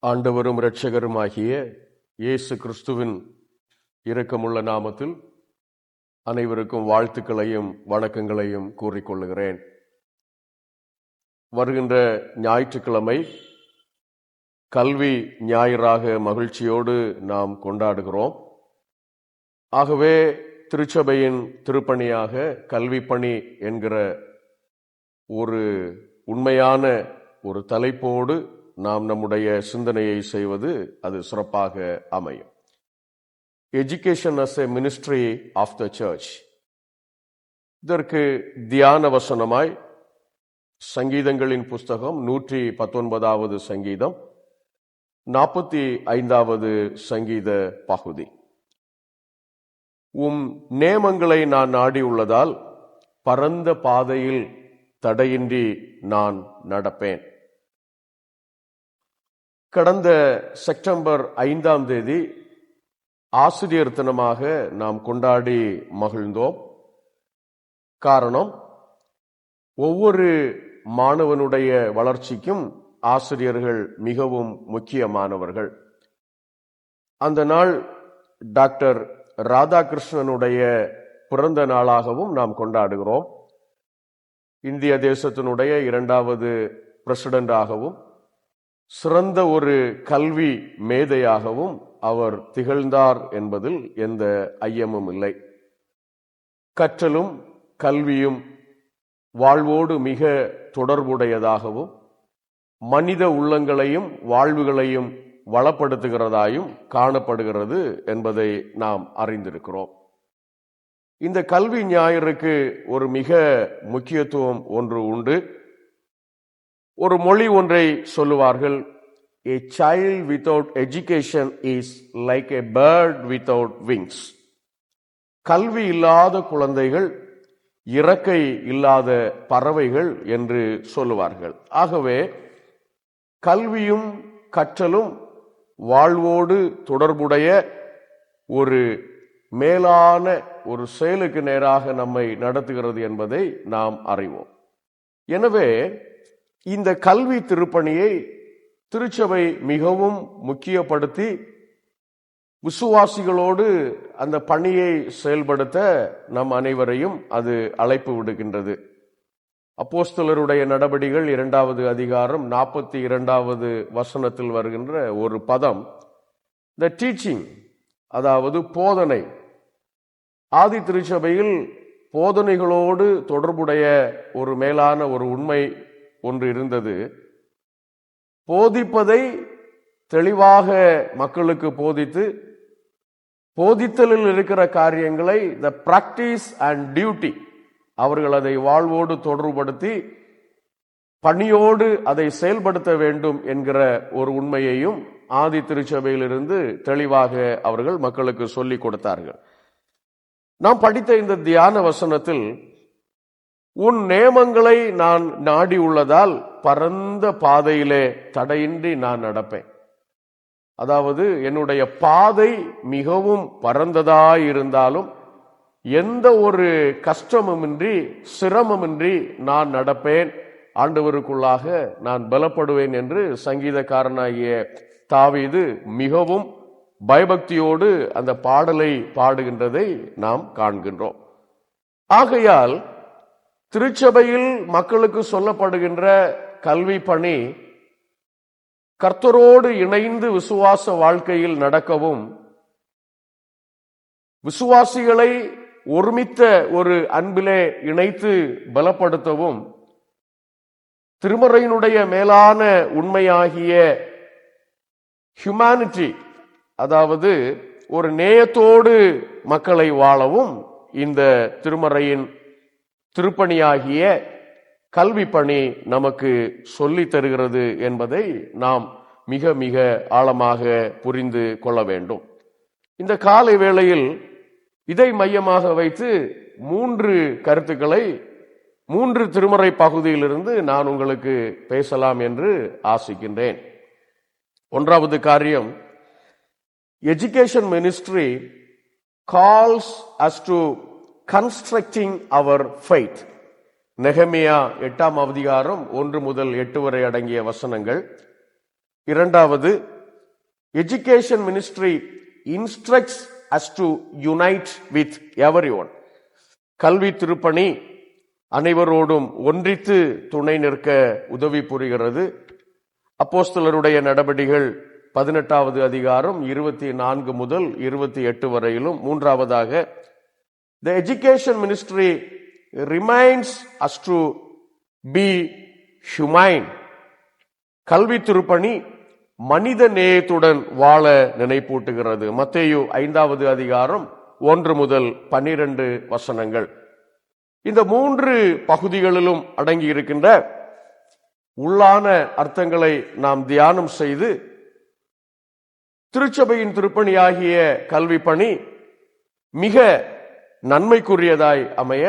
ஆண்டவரும் இரட்சகருமாகிய இயேசு கிறிஸ்துவின் இரக்கமுள்ள நாமத்தில் அனைவருக்கும் வாழ்த்துக்களையும் வணக்கங்களையும் கூறிக்கொள்ளுகிறேன். வருகின்ற ஞாயிற்றுக்கிழமை கல்வி ஞாயிறாக மகிழ்ச்சியோடு நாம் கொண்டாடுகிறோம். ஆகவே திருச்சபையின் திருப்பணியாக கல்வி பணி என்கிற ஒரு உண்மையான ஒரு தலைப்போடு நாம் நம்முடைய சிந்தனையை செய்வது அது சிறப்பாக அமையும். Education as a ministry of the church. இதற்கு தியான வசனமாய் சங்கீதங்களின் புஸ்தகம் 119வது சங்கீதம் 45வது சங்கீத பகுதி. உம் நேமங்களை நான் நாடியுள்ளதால் பரந்த பாதையில் தடையின்றி நான் நடப்பேன். கடந்த செப்டம்பர் 5ஆம் தேதி ஆசிரியர் தினமாக நாம் கொண்டாடி மகிழ்ந்தோம். காரணம், ஒவ்வொரு மாணவனுடைய வளர்ச்சிக்கும் ஆசிரியர்கள் மிகவும் முக்கியமானவர்கள். அந்த நாள் டாக்டர் ராதாகிருஷ்ணனுடைய பிறந்த நாளாகவும் நாம் கொண்டாடுகிறோம். இந்திய தேசத்தினுடைய 2வது பிரசிடென்டாகவும் சிறந்த ஒரு கல்வி மேதையாகவும் அவர் திகழ்ந்தார் என்பதில் எந்த ஐயமும் இல்லை. கற்றலும் கல்வியும் வாழ்வோடு மிக தொடர்புடையதாகவும் மனித உள்ளங்களையும் வாழ்வுகளையும் வளப்படுத்துகிறதாயும் காணப்படுகிறது என்பதை நாம் அறிந்திருக்கிறோம். இந்த கல்வி ஞாயிறுக்கு ஒரு மிக முக்கியத்துவம் ஒன்று உண்டு. ஒரு மொழி ஒன்றை சொல்லுவார்கள், a child without education is like a bird without wings. கல்வி இல்லாத குழந்தைகள் இறக்கை இல்லாத பறவைகள் என்று சொல்லுவார்கள். ஆகவே கல்வியும் கற்றலும் வாழ்வோடு தொடர்புடைய ஒரு மேலான ஒரு செயலுக்கு நேராக நம்மை நடத்துகிறது என்பதை நாம் அறிவோம். எனவே இந்த கல்வி திருப்பணியை திருச்சபை மிகவும் முக்கியப்படுத்தி விசுவாசிகளோடு அந்த பணியை செயல்படுத்த நம் அனைவரையும் அது அழைப்பு விடுகின்றது. அப்போஸ்தலருடைய நடபடிகள் 2வது அதிகாரம் 42வது வசனத்தில் வருகின்ற ஒரு பதம் த டீச்சிங், அதாவது போதனை. ஆதி திருச்சபையில் போதனைகளோடு தொடர்புடைய ஒரு மேலான ஒரு உண்மை ஒன்று இருந்தது. போதிப்பதை தெளிவாக மக்களுக்கு போதித்து, போதித்தலில் இருக்கிற காரியங்களை த பிராக்டிஸ் அண்ட் டியூட்டி, அவர்கள் அதை வாழ்வோடு தொடர்புபடுத்தி பணியோடு அதை செயல்படுத்த வேண்டும் என்கிற ஒரு உண்மையையும் ஆதி திருச்சபையிலிருந்து தெளிவாக அவர்கள் மக்களுக்கு சொல்லிக் கொடுத்தார்கள். நாம் படித்த இந்த தியான வசனத்தில் உன் நேமங்களை நான் நாடி உள்ளதால் பரந்த பாதையிலே தடையின்றி நான் நடப்பேன். அதாவது என்னுடைய பாதை மிகவும் பரந்ததாயிருந்தாலும் எந்த ஒரு கஷ்டமுமின்றி சிரமமின்றி நான் நடப்பேன், ஆண்டவருக்குள்ளாக நான் பலப்படுவேன் என்று சங்கீதக்காரனாகிய தாவீது மிகவும் பயபக்தியோடு அந்த பாடலை பாடுகின்றதை நாம் காண்கின்றோம். ஆகையால் திருச்சபையில் மக்களுக்கு சொல்லப்படுகின்ற கல்வி பணி கர்த்தரோடு இணைந்து விசுவாச வாழ்க்கையில் நடக்கவும், விசுவாசிகளை ஒருமித்த ஒரு அன்பிலே இணைத்து பலப்படுத்தவும், திருமறையினுடைய மேலான உண்மையாகிய ஹியூமானிட்டி, அதாவது ஒரு நேயத்தோடு மக்களை வாழவும் இந்த திருமறையின் திருப்பணியாகிய கல்வி பணி நமக்கு சொல்லி தருகிறது என்பதை நாம் மிக மிக ஆழமாக புரிந்து கொள்ள வேண்டும். இந்த காலை வேளையில் இதை மையமாக வைத்து 3 கருத்துக்களை 3 திருமறை பகுதியிலிருந்து நான் உங்களுக்கு பேசலாம் என்று ஆசிக்கின்றேன். 1வது காரியம், education ministry calls us to constructing our faith. நெகமியா 8ஆம் அதிகாரம் 1 முதல் 8 வரை அடங்கிய வசனங்கள். இரண்டாவது, education ministry instructs us to unite with everyone. கல்வி திருப்பணி அனைவரோடும் ஒன்றித்து துணை நிற்க உதவி புரிகிறது. அப்போஸ்தலருடைய நடபடிகள் 18வது அதிகாரம் 24 முதல் 28 வரையிலும். மூன்றாவதாக, the education ministry reminds us to be humane. கல்வி திருப்பணி மனித நேயத்துடன் வாழ நினைப்பூட்டுகிறது. மத்தேயு 5வது அதிகாரம் 1 முதல் 12 வசனங்கள். இந்த 3 பகுதிகளிலும் அடங்கி இருக்கின்ற உள்ளான அர்த்தங்களை நாம் தியானம் செய்து திருச்சபையின் திருப்பணியாகிய கல்வி பணி மிக நன்மைக்குரியதாய் அமைய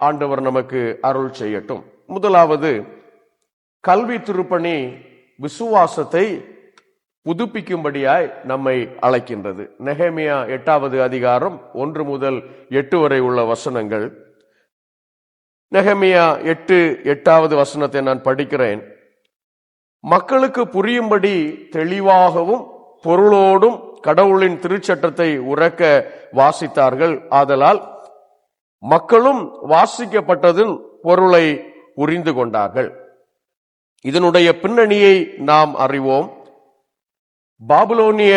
ஆண்டவர் நமக்கு அருள் செய்யட்டும். முதலாவது, கல்வி திருப்பணி விசுவாசத்தை புதுப்பிக்கும்படியாய் நம்மை அழைக்கின்றது. நெகேமியா 8வது அதிகாரம் 1 முதல் 8 வரை உள்ள வசனங்கள். நெகேமியா 8வது வசனத்தை நான் படிக்கிறேன். மக்களுக்கு புரியும்படி தெளிவாகவும் பொருளோடும் கடவுளின் திருச்சட்டத்தை உரக்க வாசித்தார்கள். ஆதலால் மக்களும் வாசிக்கப்பட்டதின் பொருளை புரிந்து கொண்டார்கள். இதனுடைய பின்னணியை நாம் அறிவோம். பாபிலோனிய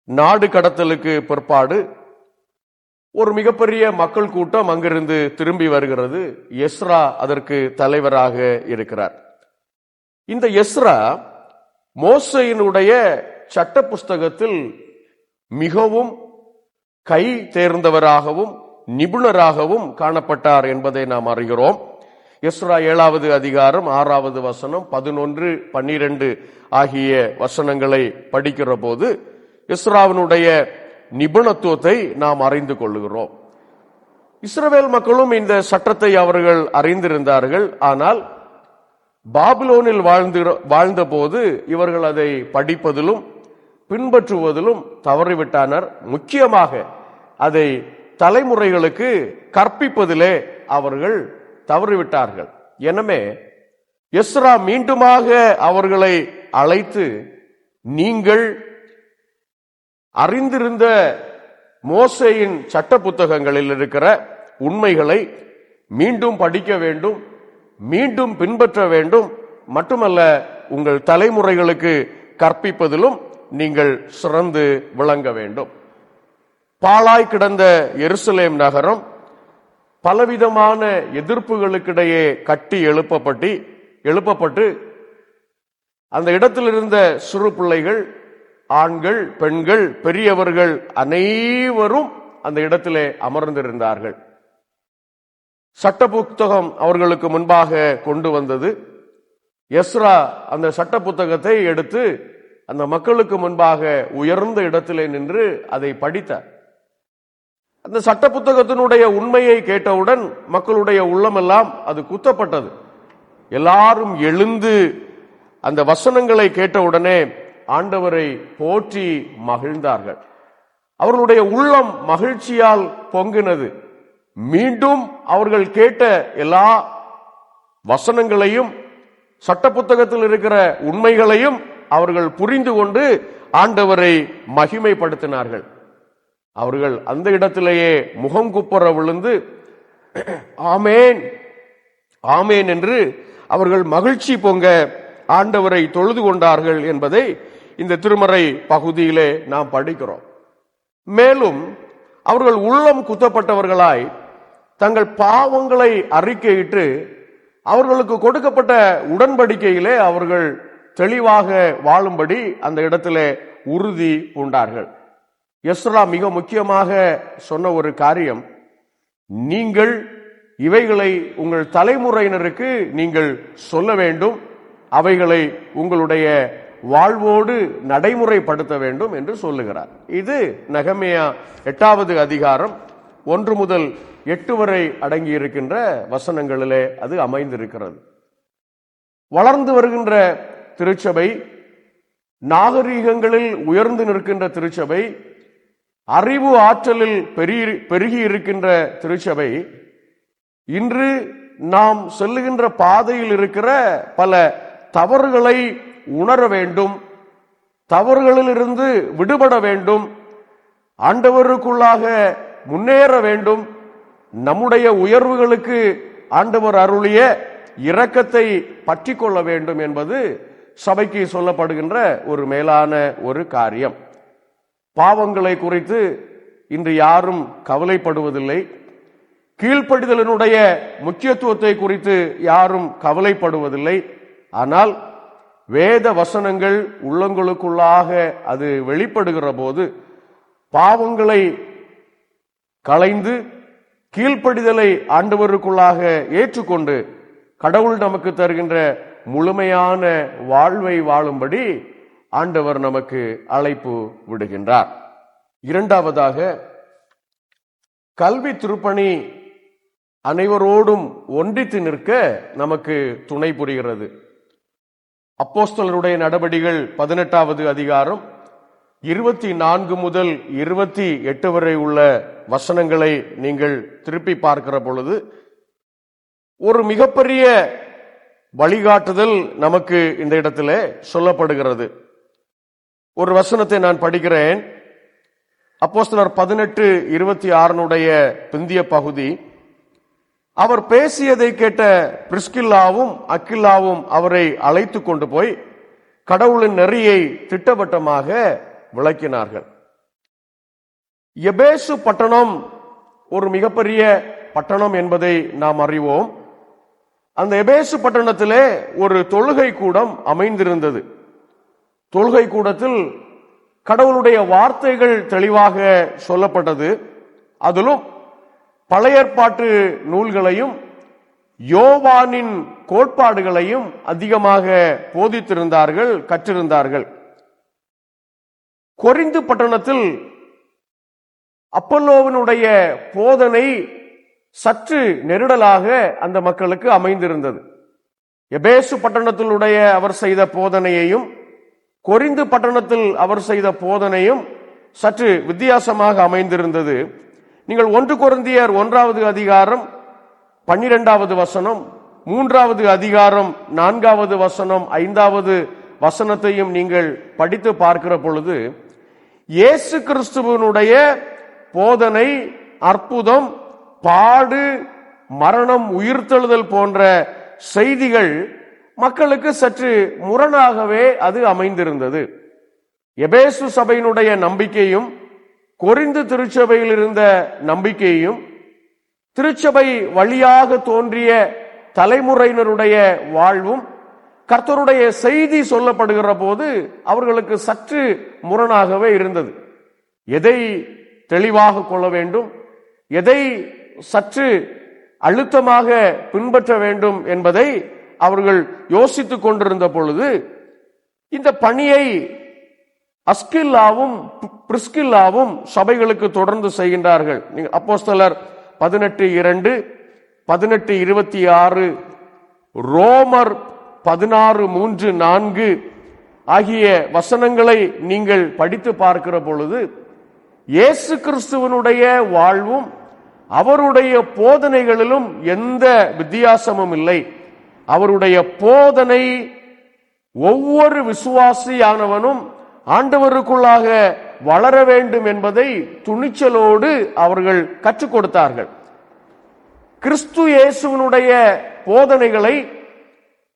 நாடு கடத்தலுக்கு பிற்பாடு ஒரு மிகப்பெரிய மக்கள் கூட்டம் அங்கிருந்து திரும்பி வருகிறது. எஸ்ரா அதற்கு தலைவராக இருக்கிறார். இந்த எஸ்ரா மோசேயினுடைய சட்ட புஸ்தகத்தில் மிகவும் கை தேர்ந்தவராகவும் நிபுணராகவும் காணப்பட்டார் என்பதை நாம் அறிகிறோம். எஸ்ரா 7வது அதிகாரம் 6வது வசனம், 11, 12 ஆகிய வசனங்களை படிக்கிற போது எஸ்ராவினுடைய நிபுணத்துவத்தை நாம் அறிந்து கொள்ளுகிறோம். இஸ்ரவேல் மக்களும் இந்த சட்டத்தை அவர்கள் அறிந்திருந்தார்கள். ஆனால் பாபிலோனில் வாழ்ந்த போது இவர்கள் அதை படிப்பதிலும் பின்பற்றுவதிலும் தவறிவிட்டனர். முக்கியமாக அதை தலைமுறைகளுக்கு கற்பிப்பதிலே அவர்கள் தவறிவிட்டார்கள். எனவே எஸ்ரா மீண்டுமாக அவர்களை அழைத்து, நீங்கள் அறிந்திருந்த மோசேயின் சட்ட புத்தகங்களில் இருக்கிற உண்மைகளை மீண்டும் படிக்க வேண்டும், மீண்டும் பின்பற்ற வேண்டும், மட்டுமல்ல உங்கள் தலைமுறைகளுக்கு கற்பிப்பதிலும் நீங்கள் சிறந்து விளங்க வேண்டும். பாழாய் கிடந்த எருசலேம் நகரம் பலவிதமான எதிர்ப்புகளுக்கிடையே கட்டி எழுப்பப்பட்டு அந்த இடத்தில் இருந்த சிறு பிள்ளைகள், ஆண்கள், பெண்கள், பெரியவர்கள் அனைவரும் அந்த இடத்திலே அமர்ந்திருந்தார்கள். சட்ட புத்தகம் அவர்களுக்கு முன்பாக கொண்டு வந்தது. எஸ்ரா அந்த சட்ட புத்தகத்தை எடுத்து அந்த மக்களுக்கு முன்பாக உயர்ந்த இடத்திலே நின்று அதை படித்தார். அந்த சட்ட புத்தகத்தினுடைய உண்மையை கேட்டவுடன் மக்களுடைய உள்ளமெல்லாம் அது குத்தப்பட்டது. எல்லாரும் எழுந்து அந்த வசனங்களை கேட்டவுடனே ஆண்டவரை போற்றி மகிழ்ந்தார்கள். அவர்களுடைய உள்ளம் மகிழ்ச்சியால் பொங்கினது. மீண்டும் அவர்கள் கேட்ட எல்லா வசனங்களையும் சட்ட புத்தகத்தில் இருக்கிற உண்மைகளையும் அவர்கள் புரிந்து கொண்டு ஆண்டவரை மகிமைப்படுத்தினார்கள். அவர்கள் அந்த இடத்திலேயே முகங்குப்புற விழுந்து ஆமேன் ஆமேன் என்று அவர்கள் மகிழ்ச்சி பொங்க ஆண்டவரை தொழுது கொண்டார்கள் என்பதை இந்த திருமறை பகுதியிலே நாம் படிக்கிறோம். மேலும் அவர்கள் உள்ளம் குத்தப்பட்டவர்களாய் தங்கள் பாவங்களை அறிக்கையிட்டு அவர்களுக்கு கொடுக்கப்பட்ட உடன்படிக்கையிலே அவர்கள் தெளிவாக வாழும்படி அந்த இடத்திலே உறுதி பூண்டார்கள். எஸ்ரா மிக முக்கியமாக சொன்ன ஒரு காரியம், நீங்கள் இவைகளை உங்கள் தலைமுறையினருக்கு நீங்கள் சொல்ல வேண்டும், அவைகளை உங்களுடைய வாழ்வோடு நடைமுறைப்படுத்த வேண்டும் என்று சொல்லுகிறார். இது நெகேமியா 8வது அதிகாரம் 1 முதல் 8 வரை அடங்கி இருக்கின்ற வசனங்களிலே அது அமைந்திருக்கிறது. வளர்ந்து வருகின்ற திருச்சபை, நாகரீகங்களில் உயர்ந்து நிற்கின்ற திருச்சபை, அறிவு ஆற்றலில் பெருகி இருக்கின்ற திருச்சபை இன்று நாம் செல்லுகின்ற பாதையில் இருக்கிற பல தவறுகளை உணர வேண்டும், தவறுகளிலிருந்து விடுபட வேண்டும், ஆண்டவருக்குள்ளாக முன்னேற வேண்டும், நம்முடைய உயர்வுகளுக்கு ஆண்டவர் அருளிய இரக்கத்தை பற்றி கொள்ள வேண்டும் என்பது சபைக்கு சொல்லப்படுகின்ற ஒரு மேலான ஒரு காரியம். பாவங்களை குறித்து இன்று யாரும் கவலைப்படுவதில்லை. கீழ்ப்படிதலினுடைய முக்கியத்துவத்தை குறித்து யாரும் கவலைப்படுவதில்லை. ஆனால் வேத வசனங்கள் உள்ளங்களுக்குள்ளாக அது வெளிப்படுகிற போது பாவங்களை களைந்து கீழ்ப்படிதலை ஆண்டவருக்குள்ளாக ஏற்றுக்கொண்டு கடவுள் நமக்கு தருகின்ற முழுமையான வாழ்வை வாழும்படி ஆண்டவர் நமக்கு அழைப்பு விடுகின்றார். இரண்டாவதாக, கல்வி திருப்பணி அனைவரோடும் ஒன்றித்து நிற்க நமக்கு துணை புரிகிறது. அப்போஸ்தலருடைய நடபடிகள் 18வது அதிகாரம் 24 முதல் 28 வரை உள்ள வசனங்களை நீங்கள் திருப்பி பார்க்கிற பொழுது ஒரு மிகப்பெரிய வழிகாட்டுதல் நமக்கு இந்த இடத்திலே சொல்லப்படுகிறது. ஒரு வசனத்தை நான் படிக்கிறேன். அப்போஸ்தலர் 18:26 பிந்திய பகுதி. அவர் பேசியதை கேட்ட பிரிஸ்கில்லாவும் அக்கில்லாவும் அவரை அழைத்து கொண்டு போய் கடவுளின் நெறியை திட்டவட்டமாக விளக்கினார்கள். எபேசு பட்டணம் ஒரு மிகப்பெரிய பட்டணம் என்பதை நாம் அறிவோம். அந்த எபேசு பட்டணத்திலே ஒரு தொழுகை கூடம் அமைந்திருந்தது. தொழுகை கூடத்தில் கடவுளுடைய வார்த்தைகள் தெளிவாக சொல்லப்பட்டது. அதிலும் பழைய ஏற்பாட்டு நூல்களையும் யோவானின் கோட்பாடுகளையும் அதிகமாக போதித்திருந்தார்கள், கற்றிருந்தார்கள். கொரிந்து பட்டணத்தில் அப்பல்லோவினுடைய போதனை சற்று நெருடலாக அந்த மக்களுக்கு அமைந்திருந்தது. எபேசு பட்டணத்திலுடைய அவர் செய்த போதனையையும் கொரிந்து பட்டணத்தில் அவர் செய்த போதனையும் சற்று வித்தியாசமாக அமைந்திருந்தது. நீங்கள் 1 கொரிந்தியர் 1வது அதிகாரம் 12வது வசனம், 3வது அதிகாரம் 4வது வசனம், 5வது வசனத்தையும் நீங்கள் படித்து பார்க்கிற பொழுது இயேசு கிறிஸ்துவனுடைய போதனை, அற்புதம், பாடு, மரணம், உயிர்த்தெழுதல் போன்ற செய்திகள் மக்களுக்கு சற்று முரணாகவே அது அமைந்திருந்தது. எபேசு சபையினுடைய நம்பிக்கையும் கொரிந்து திருச்சபையில் இருந்த நம்பிக்கையும் திருச்சபை வழியாக தோன்றிய தலைமுறையினருடைய வாழ்வும் கர்த்தருடைய செய்தி சொல்லப்படுகிற போது அவர்களுக்கு சற்று முரணாகவே இருந்தது. எதை தெளிவாக கொள்ள வேண்டும், எதை சற்று அழுத்தமாக பின்பற்ற வேண்டும் என்பதை அவர்கள் யோசித்துக் கொண்டிருந்த பொழுது இந்த பணியை அஸ்கில்லாவும் பிரிஸ்கில்லாவும் சபைகளுக்கு தொடர்ந்து செய்கின்றார்கள். அப்போஸ்தலர் 18:2, 18:26, ரோமர் 16:3-4 ஆகிய வசனங்களை நீங்கள் படித்து பார்க்கிற பொழுது இயேசு கிறிஸ்துவனுடைய வாழ்வும் அவருடைய போதனைகளிலும் எந்த வித்தியாசமும் இல்லை. அவருடைய போதனை ஒவ்வொரு விசுவாசியானவனும் ஆண்டவருக்குள்ளாக வளர வேண்டும் என்பதை துணிச்சலோடு அவர்கள் கற்றுக் கொடுத்தார்கள். கிறிஸ்து இயேசுவினுடைய போதனைகளை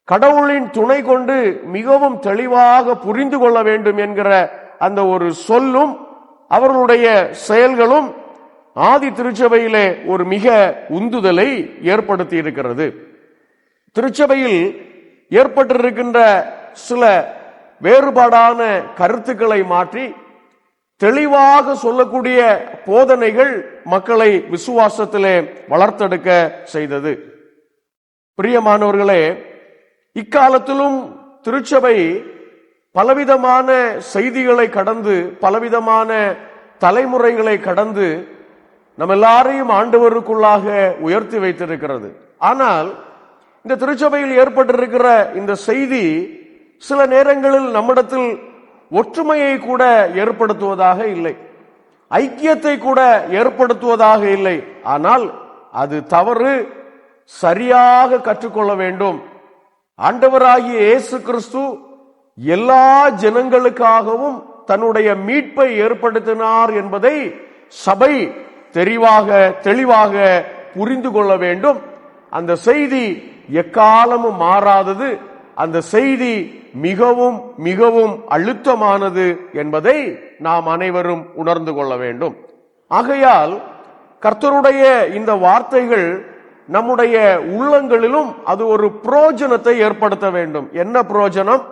கடவுளின் துணை கொண்டு மிகவும் தெளிவாக புரிந்து கொள்ள வேண்டும் என்கிற அந்த ஒரு சொல்லும் அவர்களுடைய செயல்களும் ஆதி திருச்சபையிலே ஒரு மிக உந்துதலை ஏற்படுத்தி இருக்கிறது. திருச்சபையில் ஏற்பட்டிருக்கின்ற சில வேறுபாடான கருத்துக்களை மாற்றி தெளிவாக சொல்லக்கூடிய போதனைகள் மக்களை விசுவாசத்திலே வளர்த்தெடுக்க செய்தது. பிரியமானவர்களே, இக்காலத்திலும் திருச்சபை பலவிதமான செய்திகளை கடந்து, பலவிதமான தலைமுறைகளை கடந்து நம்ம எல்லாரையும் ஆண்டவருக்குள்ளாக உயர்த்தி வைத்திருக்கிறது. ஆனால் இந்த திருச்சபையில் ஏற்பட்டிருக்கிற இந்த செய்தி சில நேரங்களில் நம்மிடத்தில் ஒற்றுமையை கூட ஏற்படுத்துவதாக இல்லை, ஐக்கியத்தை கூட ஏற்படுத்துவதாக இல்லை. ஆனால் அது தவறு. சரியாக கற்றுக்கொள்ள வேண்டும். ஆண்டவராகிய இயேசு கிறிஸ்து எல்லா ஜனங்களுக்காகவும் தன்னுடைய மீட்பை ஏற்படுத்தினார் என்பதை சபை தெளிவாக புரிந்து கொள்ள வேண்டும். அந்த செய்தி எக்காலமும் மாறாதது. அந்த செய்தி மிகவும் மிகவும் அழுத்தமானது என்பதை நாம் அனைவரும் உணர்ந்து கொள்ள வேண்டும். ஆகையால் கர்த்தருடைய இந்த வார்த்தைகள் நம்முடைய உள்ளங்களிலும் அது ஒரு பிரயோஜனத்தை ஏற்படுத்த வேண்டும். என்ன பிரயோஜனம்?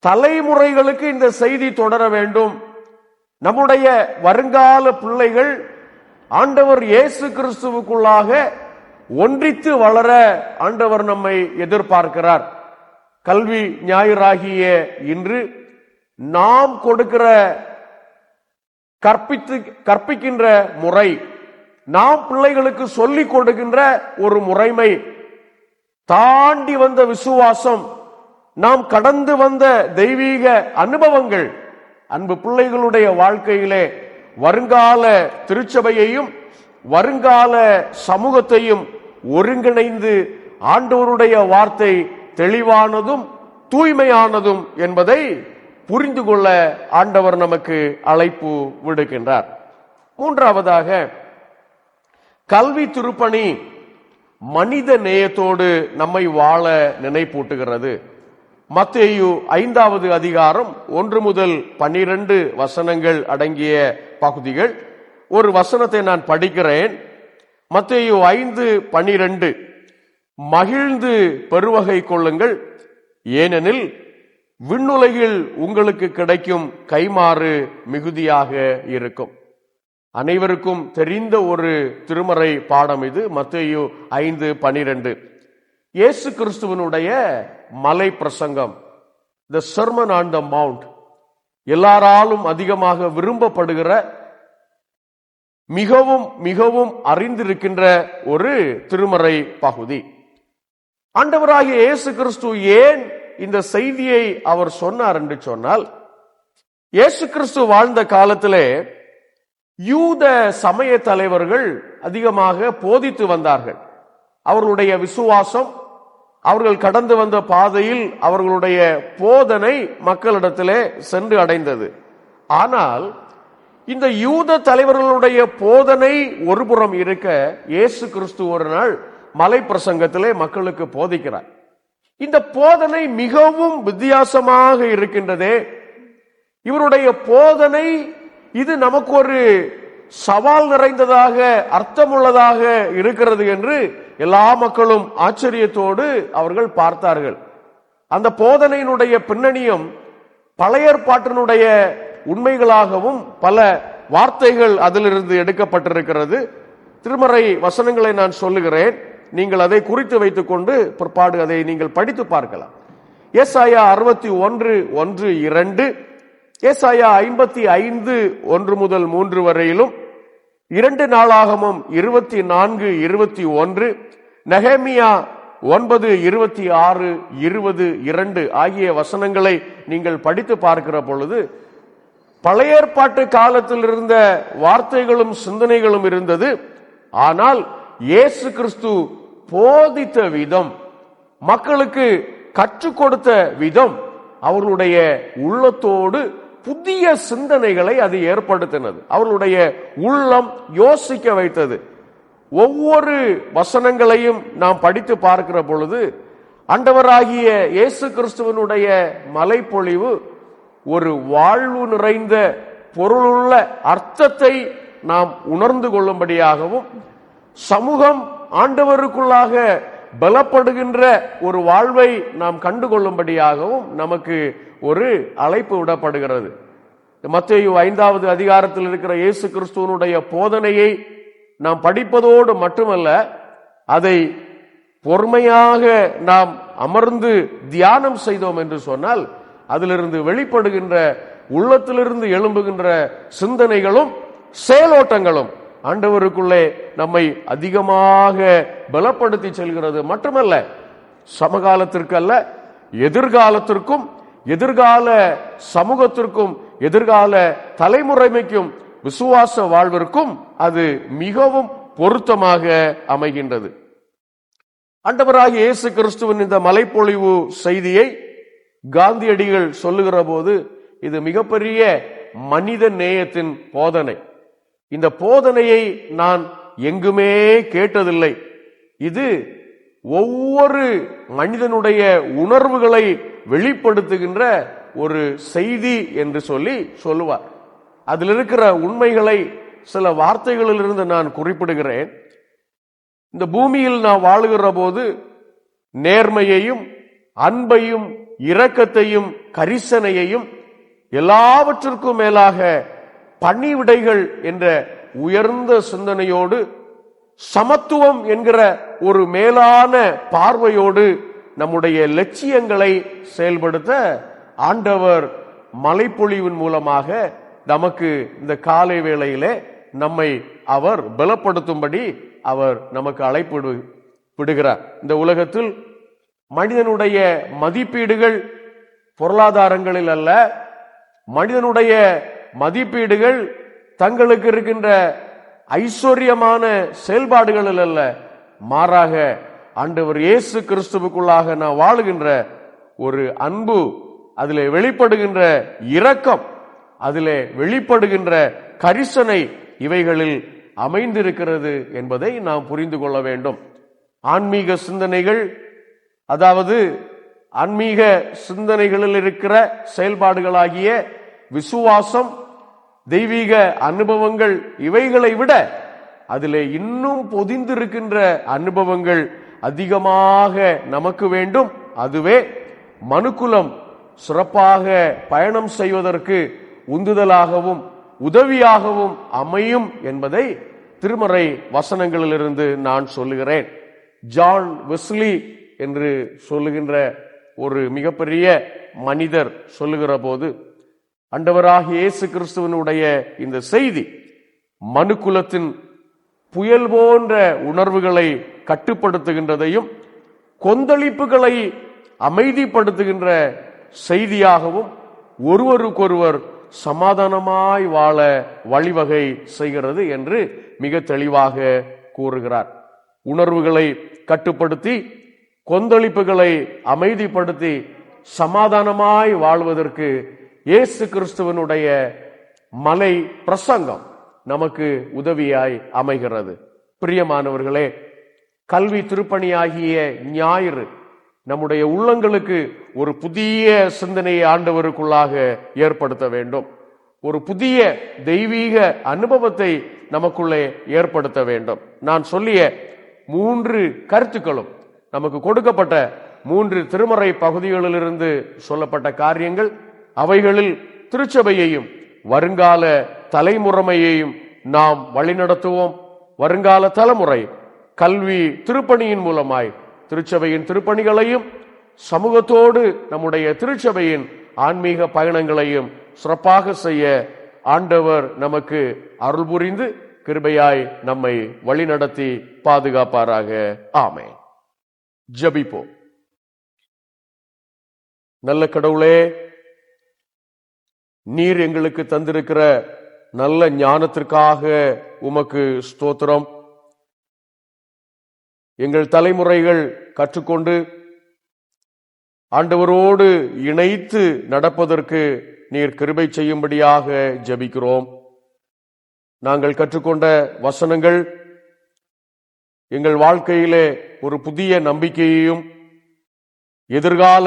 தலைமுறைகளுக்கு இந்த செய்தி தொடர வேண்டும். நம்முடைய வருங்கால பிள்ளைகள் ஆண்டவர் இயேசு கிறிஸ்துவுக்குள்ளாக ஒன்றித்து வளர ஆண்டவர் நம்மை எதிர்பார்க்கிறார். கல்வி ஞாயிறாகிய இன்று நாம் கொடுக்கிற கற்பிக்கின்ற முறை, நாம் பிள்ளைகளுக்கு சொல்லிக் கொடுக்கின்ற ஒரு முறைமை, தாண்டி வந்த விசுவாசம், நாம் கடந்து வந்த தெய்வீக அனுபவங்கள் அன்பு பிள்ளைகளுடைய வாழ்க்கையிலே வருங்கால திருச்சபையையும் வருங்கால சமூகத்தையும் ஒருங்கிணைந்து ஆண்டவருடைய வார்த்தை தெளிவானதும் தூய்மையானதும் என்பதை புரிந்து கொள்ள ஆண்டவர் நமக்கு அழைப்பு விடுக்கின்றார். மூன்றாவதாக, கல்வி திருப்பணி மனித நேயத்தோடு நம்மை வாழ நினைப்பூட்டுகிறது. மத்தேயு 5வது அதிகாரம் 1 முதல் 12 வசனங்கள் அடங்கிய பகுதிகள். ஒரு வசனத்தை நான் படிக்கிறேன். மத்தேயு 5:12, மகிழ்ந்து பெருவகை கொள்ளுங்கள், ஏனெனில் விண்ணுலகில் உங்களுக்கு கிடைக்கும் கைமாறு மிகுதியாக இருக்கும். அனைவருக்கும் தெரிந்த ஒரு திருமறை பாடம் இது. மத்தேயு 5:12 இயேசு கிறிஸ்துவனுடைய மலை பிரசங்கம், தி சர்மன் ஆன் தி மவுண்ட், எல்லாராலும் அதிகமாக விரும்பப்படுகிற, மிகவும் மிகவும் அறிந்திருக்கின்ற ஒரு திருமறை பகுதி. ஆண்டவராகிய இயேசு கிறிஸ்து ஏன் இந்த செய்தியை அவர் சொன்னார் என்று சொன்னால், இயேசு கிறிஸ்து வாழ்ந்த காலத்திலே யூத சமய தலைவர்கள் அதிகமாக போதித்து வந்தார்கள். அவர்களுடைய விசுவாசம், அவர்கள் கடந்து வந்த பாதையில் அவர்களுடைய போதனை மக்களிடத்திலே சென்று அடைந்தது. ஆனால் இந்த யூத தலைவர்களுடைய போதனை ஒருபுறம் இருக்க, இயேசு கிறிஸ்து ஒரு நாள் மலை பிரசங்கத்திலே மக்களுக்கு போதிக்கிறார். இந்த போதனை மிகவும் வித்தியாசமாக இருக்கின்றதே. இவருடைய போதனை இது நமக்கு ஒரு சவால் நிறைந்ததாக, அர்த்தமுள்ளதாக இருக்கிறது என்று எல்லா மக்களும் ஆச்சரியத்தோடு அவர்கள் பார்த்தார்கள். அந்த போதனையினுடைய பின்னணியும் பழைய ஏற்பாட்டினுடைய உண்மைகளாகவும் பல வார்த்தைகள் அதிலிருந்து எடுக்கப்பட்டிருக்கிறது. திருமறை வசனங்களை நான் சொல்லுகிறேன், நீங்கள் அதை குறித்து வைத்துக் கொண்டு பிற்பாடு அதை நீங்கள் படித்து பார்க்கலாம். ஏசாயா 61:1-2, ஏசாயா 55:1 முதல் 3 வரையிலும், 2 நாளாகமம் 24:21, நெகேமியா 9:26-20-2 ஆகிய வசனங்களை நீங்கள் படித்து பார்க்கிற பொழுது பழைய ஏற்பாட்டு காலத்தில் இருந்த வார்த்தைகளும் சிந்தனைகளும் இருந்தது. ஆனால் இயேசு கிறிஸ்து போதித்த விதம், மக்களுக்கு கற்றுக் கொடுத்த விதம் அவர்களுடைய உள்ளத்தோடு புதிய சிந்தனைகளை அது ஏற்படுத்தினது. அவர்களுடைய உள்ளம் யோசிக்க வைத்தது. ஒவ்வொரு வசனங்களையும் நாம் படித்து பார்க்கிற பொழுது ஆண்டவராகிய இயேசு கிறிஸ்துவனுடைய மலைப்பொழிவு ஒரு வாழ்வு நிறைந்த பொருளுள்ள அர்த்தத்தை நாம் உணர்ந்து கொள்ளும்படியாகவும், சமூகம் ஆண்டவருக்குள்ளாக பலப்படுகின்ற ஒரு வாழ்வை நாம் கண்டுகொள்ளும்படியாகவும் நமக்கு ஒரு அழைப்பு விடப்படுகிறது. மத்தேயு 5வது அதிகாரத்தில் இருக்கிற இயேசு கிறிஸ்துவனுடைய போதனையை நாம் படிப்பதோடு மட்டுமல்ல, அதை பொறுமையாக நாம் அமர்ந்து தியானம் செய்தோம் என்று சொன்னால் அதிலிருந்து வெளிப்படுகின்ற, உள்ளத்திலிருந்து எழும்புகின்ற சிந்தனைகளும் செயலோட்டங்களும் ஆண்டவருக்குள்ளே நம்மை அதிகமாக பலப்படுத்தி செல்கிறது. மட்டுமல்ல, சமகாலத்திற்கு அல்ல, எதிர்காலத்திற்கும், எதிர்கால சமூகத்திற்கும், எதிர்கால தலைமுறைமைக்கும், விசுவாச வாழ்விற்கும் அது மிகவும் பொருத்தமாக அமைகின்றது. ஆண்டவராகிய இயேசு கிறிஸ்துவின் இந்த மலைப்பொழிவு செய்தியை காந்தியடிகள் சொல்லுகிற போது இது மிகப்பெரிய மனித நேயத்தின் போதனை. இந்த போதனையை நான் எங்குமே கேட்டதில்லை. இது ஒவ்வொரு மனிதனுடைய உணர்வுகளை வெளிப்படுத்துகின்ற ஒரு செய்தி என்று சொல்லுவார். அதில் இருக்கிற உண்மைகளை சில வார்த்தைகளிலிருந்து நான் குறிப்பிடுகிறேன். இந்த பூமியில் நான் வாழுகிற போது நேர்மையையும் அன்பையும் இரக்கத்தையும் கரிசனையையும் எல்லாவற்றிற்கும் மேலாக பணிவிடைகள் என்ற உயர்ந்த சிந்தனையோடு சமத்துவம் என்கிற ஒரு மேலான பார்வையோடு நம்முடைய லட்சியங்களை செயல்படுத்த ஆண்டவர் மலைப்பொழிவின் மூலமாக நமக்கு இந்த காலை வேளையிலே நம்மை அவர் பலப்படுத்தும்படி அவர் நமக்கு அழைப்பு விடுகிறார். இந்த உலகத்தில் மனிதனுடைய மதிப்பீடுகள் பொருளாதாரங்களில் அல்ல, மனிதனுடைய மதிப்பீடுகள் தங்களுக்கு இருக்கின்ற ஐஸ்வர்யமான செயல்பாடுகளில் அல்ல, மாறாக ஆண்டவர் இயேசு கிறிஸ்துவுக்குள்ளாக நான் வாழுகின்ற ஒரு அன்பு, அதிலே வெளிப்படுகின்ற இரக்கம், அதிலே வெளிப்படுகின்ற கரிசனை இவைகளில் அமைந்திருக்கிறது என்பதை நாம் புரிந்து கொள்ள வேண்டும். ஆன்மீக சிந்தனைகள், அதாவது ஆன்மீக சிந்தனைகளில் இருக்கிற செயல்பாடுகளாகிய விசுவாசம், தெய்வீக அனுபவங்கள், இவைகளை விட அதிலே இன்னும் பொதிந்திருக்கின்ற அனுபவங்கள் அதிகமாக நமக்கு வேண்டும். அதுவே மனுக்குலம் சிறப்பாக பயணம் செய்வதற்கு உந்துதலாகவும் உதவியாகவும் அமையும் என்பதை திருமறை வசனங்களிலிருந்து நான் சொல்லுகிறேன். ஜான் வெஸ்லி என்று சொல்லுகின்ற ஒரு மிகப்பெரிய மனிதர் சொல்லுகிற போது, ஆண்டவராகிய இயேசு கிறிஸ்துவனுடைய இந்த செய்தி மனுக்குலத்தின் புயல் போன்ற உணர்வுகளை கட்டுப்படுத்துகின்றதையும் கொந்தளிப்புகளை அமைதிப்படுத்துகின்ற செய்தியாகவும் ஒருவருக்கொருவர் சமாதானமாய் வாழ வழிவகை செய்கிறது என்று மிக தெளிவாக கூறுகிறார். உணர்வுகளை கட்டுப்படுத்தி கொந்தளிப்புகளை அமைதிப்படுத்தி சமாதானமாய் வாழ்வதற்கு இயேசு கிறிஸ்துவனுடைய மலை பிரசங்கம் நமக்கு உதவியாய் அமைகிறது. பிரியமானவர்களே, கல்வி திருப்பணியாகிய ஞாயிறு நம்முடைய உள்ளங்களுக்கு ஒரு புதிய சிந்தனையை ஆண்டவருக்குள்ளாக ஏற்படுத்த வேண்டும். ஒரு புதிய தெய்வீக அனுபவத்தை நமக்குள்ளே ஏற்படுத்த வேண்டும். நான் சொல்லிய 3 கருத்துக்களும் நமக்கு கொடுக்கப்பட்ட 3 திருமறை பகுதிகளிலிருந்து சொல்லப்பட்ட காரியங்கள். அவைகளில் திருச்சபையையும் வருங்கால தலைமுறையையும் நாம் வழிநடத்துவோம். வருங்கால தலைமுறை கல்வி திருப்பணியின் மூலமாய் திருச்சபையின் திருப்பணிகளையும் சமூகத்தோடு நம்முடைய திருச்சபையின் ஆன்மீக பயணங்களையும் சிறப்பாக செய்ய ஆண்டவர் நமக்கு அருள் புரிந்து கிருபையாய் நம்மை வழிநடத்தி பாதுகாப்பாராக. ஆமென். ஜெபிப்போம். நல்ல கடவுளே, நீர் எங்களுக்கு தந்திருக்கிற நல்ல ஞானத்திற்காக உமக்கு ஸ்தோத்திரம். எங்கள் தலைமுறைகள் கற்றுக்கொண்டு ஆண்டவரோடு இணைத்து நடப்பதற்கு நீர் கிருபை செய்யும்படியாக ஜெபிக்கிறோம். நாங்கள் கற்றுக்கொண்ட வசனங்கள் எங்கள் வாழ்க்கையிலே ஒரு புதிய நம்பிக்கையையும் எதிர்கால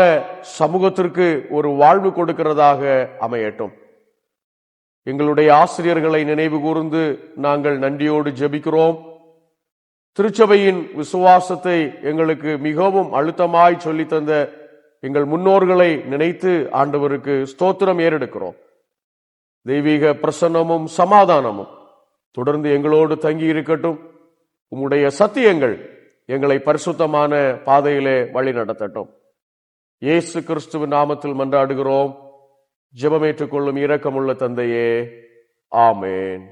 சமூகத்திற்கு ஒரு வாழ்வு கொடுக்கிறதாக அமையட்டும். எங்களுடைய ஆசிரியர்களை நினைவு கூர்ந்து நாங்கள் நன்றியோடு ஜெபிக்கிறோம். திருச்சபையின் விசுவாசத்தை எங்களுக்கு மிகவும் அழுத்தமாய் சொல்லித்தந்த எங்கள் முன்னோர்களை நினைத்து ஆண்டவருக்கு ஸ்தோத்திரம் ஏறெடுக்கிறோம். தெய்வீக பிரசன்னமும் சமாதானமும் தொடர்ந்து எங்களோடு தங்கி இருக்கட்டும். உம்முடைய சத்தியங்கள் எங்களை பரிசுத்தமான பாதையிலே வழி நடத்தட்டும். இயேசு கிறிஸ்துவின் நாமத்தில் மன்றாடுகிறோம். ஜெபமேற்றுக் கொள்ளும் இரக்கமுள்ள தந்தையே, ஆமென்.